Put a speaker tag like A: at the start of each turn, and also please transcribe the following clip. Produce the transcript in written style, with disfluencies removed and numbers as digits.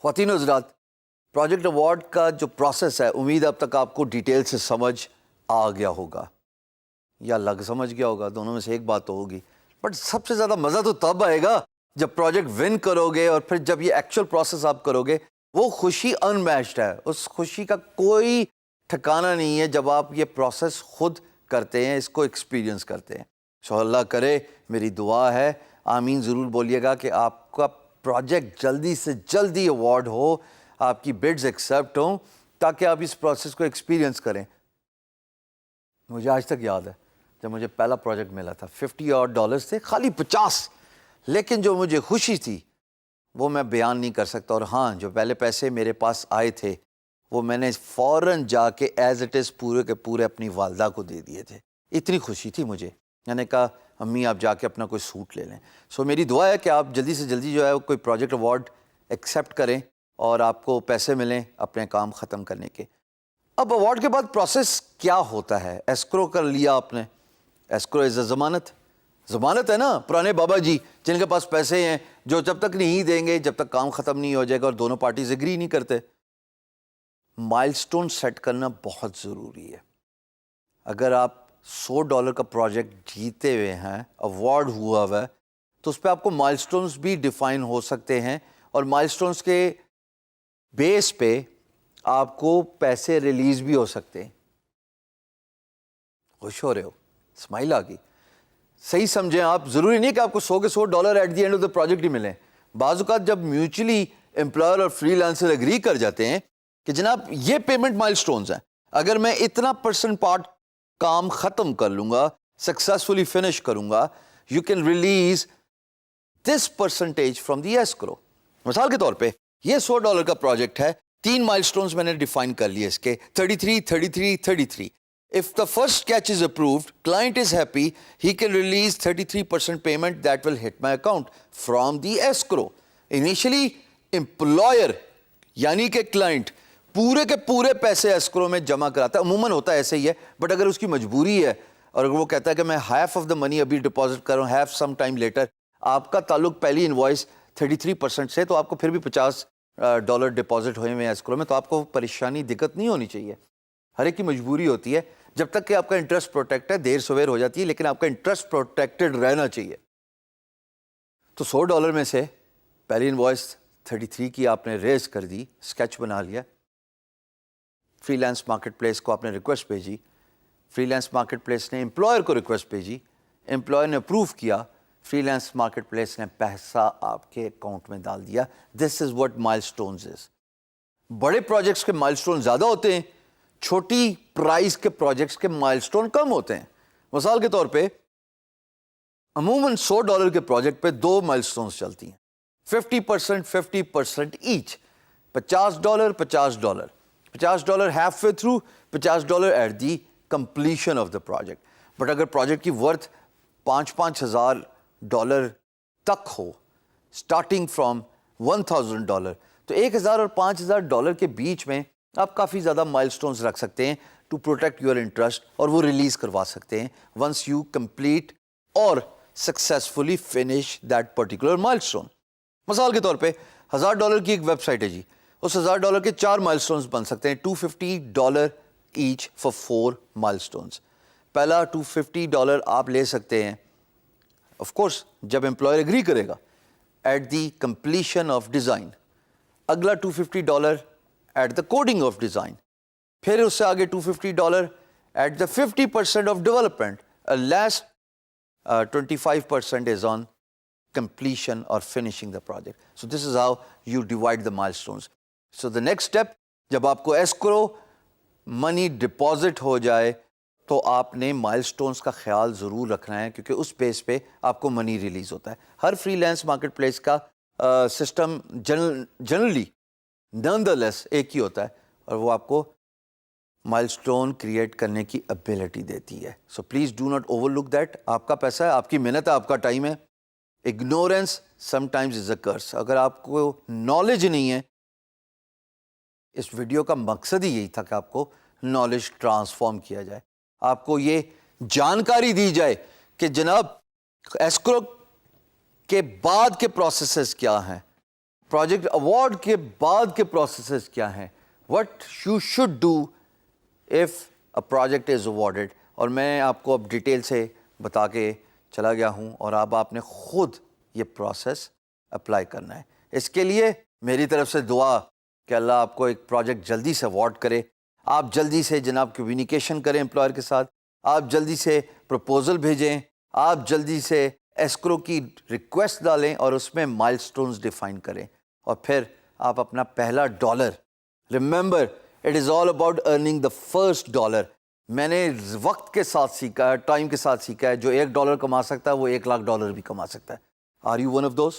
A: خواتین و حضرات، پروجیکٹ ایوارڈ کا جو پروسیس ہے امید اب تک آپ کو ڈیٹیل سے سمجھ آ گیا ہوگا یا لگ سمجھ گیا ہوگا، دونوں میں سے ایک بات تو ہوگی. بٹ سب سے زیادہ مزہ تو تب آئے گا جب پروجیکٹ ون کرو گے اور پھر جب یہ ایکچوئل پروسیس آپ کرو گے. وہ خوشی ان میچڈ ہے، اس خوشی کا کوئی ٹھکانہ نہیں ہے جب آپ یہ پروسیس خود کرتے ہیں، اس کو ایکسپیرینس کرتے ہیں. سو اللہ کرے، میری دعا ہے، آمین ضرور بولیے گا کہ آپ کا پروجیکٹ جلدی سے جلدی ایوارڈ ہو، آپ کی بڈز ایکسیپٹ ہوں تاکہ آپ اس پروسیس کو ایکسپیرینس کریں. مجھے آج تک یاد ہے جب مجھے پہلا پروجیکٹ ملا تھا، $50 تھے، خالی 50، لیکن جو مجھے خوشی تھی وہ میں بیان نہیں کر سکتا. اور ہاں، جو پہلے پیسے میرے پاس آئے تھے وہ میں نے فوراً جا کے ایز اٹ از پورے کے پورے اپنی والدہ کو دے دیے تھے. اتنی خوشی تھی مجھے. میں نے کہا امی آپ جا کے اپنا کوئی سوٹ لے لیں. سو میری دعا ہے کہ آپ جلدی سے جلدی جو ہے کوئی پروجیکٹ ایوارڈ ایکسیپٹ کریں اور آپ کو پیسے ملیں اپنے کام ختم کرنے کے. اب ایوارڈ کے بعد پروسیس کیا ہوتا ہے؟ ایسکرو کر لیا آپ نے. ایسکرو از اے ضمانت ہے نا. پرانے بابا جی جن کے پاس پیسے ہیں، جو جب تک نہیں دیں گے جب تک کام ختم نہیں ہو جائے گا اور دونوں پارٹیز ایگری نہیں کرتے. مائل سٹون سیٹ کرنا بہت ضروری ہے. اگر آپ $100 کا پروجیکٹ جیتے ہوئے ہیں، ایوارڈ ہوا ہے، تو اس پہ آپ کو مائل سٹونز بھی ڈیفائن ہو سکتے ہیں اور مائل سٹونز کے بیس پہ آپ کو پیسے ریلیز بھی ہو سکتے ہیں. خوش ہو رہے ہو؟ اسمائل آ گئی. صحیح سمجھیں آپ، ضروری نہیں کہ آپ کو $100 at the end of the project ہی ملیں. بعض اوقات جب میوچلی امپلائر اور فری لانسر اگری کر جاتے ہیں کہ جناب یہ پیمنٹ مائل سٹونز ہیں، اگر میں اتنا % پارٹ کام ختم کر لوں گا، سکسیسفلی فنش کروں گا، you can release this percentage from the escrow. مثال کے طور پہ یہ $100 کا پروجیکٹ ہے، 3 مائل سٹونز میں نے ڈیفائن کر لیے اس کے 33, 33, 33. If the first sketch is approved, client is happy, he can release 33% payment that will hit my account from the escrow. Initially, employer یعنی کہ client پورے کے پورے پیسے escrow میں جمع کراتا ہے. عموماً ہوتا ہے ایسے ہی ہے، بٹ اگر اس کی مجبوری ہے اور اگر وہ کہتا ہے کہ میں half of the money ابھی ڈپازٹ کر رہا ہوں، half some time later، آپ کا تعلق پہلی انوائس 33% سے، تو آپ کو پھر بھی $50 ڈپازٹ ہوئے ہوئے escrow میں، تو آپ کو پریشانی دقت نہیں ہونی چاہیے. ہر ایک کی مجبوری ہوتی ہے. جب تک کہ آپ کا انٹرسٹ پروٹیکٹ ہے، دیر سویر ہو جاتی ہے لیکن آپ کا انٹرسٹ پروٹیکٹڈ رہنا چاہیے. تو $100 میں سے پہلی انوائس 33 کی آپ نے ریز کر دی، اسکیچ بنا لیا، فری لانس مارکیٹ پلیس کو آپ نے ریکویسٹ بھیجی، فری لانس مارکیٹ پلیس نے امپلائر کو ریکویسٹ بھیجی، امپلائر نے اپروو کیا، فری لانس مارکیٹ پلیس نے پیسہ آپ کے اکاؤنٹ میں ڈال دیا. دس از واٹ مائل سٹونز از. بڑے پروجیکٹس کے مائل سٹون زیادہ ہوتے ہیں، چھوٹی پرائز کے پروجیکٹس کے مائل سٹون کم ہوتے ہیں. مثال کے طور پہ عموماً $100 کے پروجیکٹ پہ 2 مائل سٹونز چلتی ہیں، 50% each. $50 $50 half way through, $50 at the completion of the project. But اگر پروجیکٹ کی ورتھ $5,000 تک ہو، اسٹارٹنگ فرام $1,000، تو $1,000 اور $5,000 کے بیچ میں آپ کافی زیادہ مائل سٹونز رکھ سکتے ہیں ٹو پروٹیکٹ یور انٹرسٹ، اور وہ ریلیز کروا سکتے ہیں ونس یو کمپلیٹ اور سکسیزفلی فنش دیٹ پرٹیکولر مائل سٹون. مثال کے طور پہ $1,000 کی ایک ویب سائٹ ہے جی، اس $1,000 کے 4 مائل سٹونز بن سکتے ہیں، $250 ایچ فار 4 مائل سٹونز. پہلا $250 آپ لے سکتے ہیں آف کورس جب امپلائر اگری کرے گا at the completion of design. اگلا $250 at the coding of design. پھر اس سے آگے $250 at the 50% of development. Less 25% is on completion or finishing the project. So this is how you divide the milestones. So the next step، جب آپ کو escrow money deposit ہو جائے تو آپ نے milestones کا خیال ضرور رکھنا ہے، کیونکہ اس بیس پہ آپ کو منی ریلیز ہوتا ہے. ہر فری لانس مارکیٹ پلیس کا سسٹم جنرلی نان دا لیس ایک ہی ہوتا ہے، اور وہ آپ کو مائلسٹون کریٹ کرنے کی ابیلٹی دیتی ہے. So please do not overlook that. آپ کا پیسہ ہے، آپ کی محنت ہے، آپ کا ٹائم ہے. اگنورینس سم ٹائمز از اے کرس. اگر آپ کو نالج نہیں ہے، اس ویڈیو کا مقصد ہی یہی تھا کہ آپ کو نالج ٹرانسفارم کیا جائے، آپ کو یہ جانکاری دی جائے کہ جناب ایسکرو کے بعد کے پروسیسز کیا ہیں، پروجیکٹ اوارڈ کے بعد کے پروسیسز کیا ہیں, what you should do if a project is awarded. اور میں آپ کو اب ڈیٹیل سے بتا کے چلا گیا ہوں, اور اب آپ نے خود یہ پروسیس اپلائی کرنا ہے. اس کے لیے میری طرف سے دعا کہ اللہ آپ کو ایک پروجیکٹ جلدی سے اوارڈ کرے. آپ جلدی سے جناب کمیونیکیشن کریں امپلائر کے ساتھ, آپ جلدی سے پروپوزل بھیجیں, آپ جلدی سے ایسکرو کی ریکویسٹ ڈالیں اور اس میں مائل سٹونز ڈیفائن کریں, اور پھر آپ اپنا پہلا dollar, remember it is all about earning the first dollar. میں نے وقت کے ساتھ سیکھا ہے, ٹائم کے ساتھ سیکھا ہے, جو $1 کما سکتا ہے وہ $1,00,000 بھی کما سکتا ہے. Are you one of those?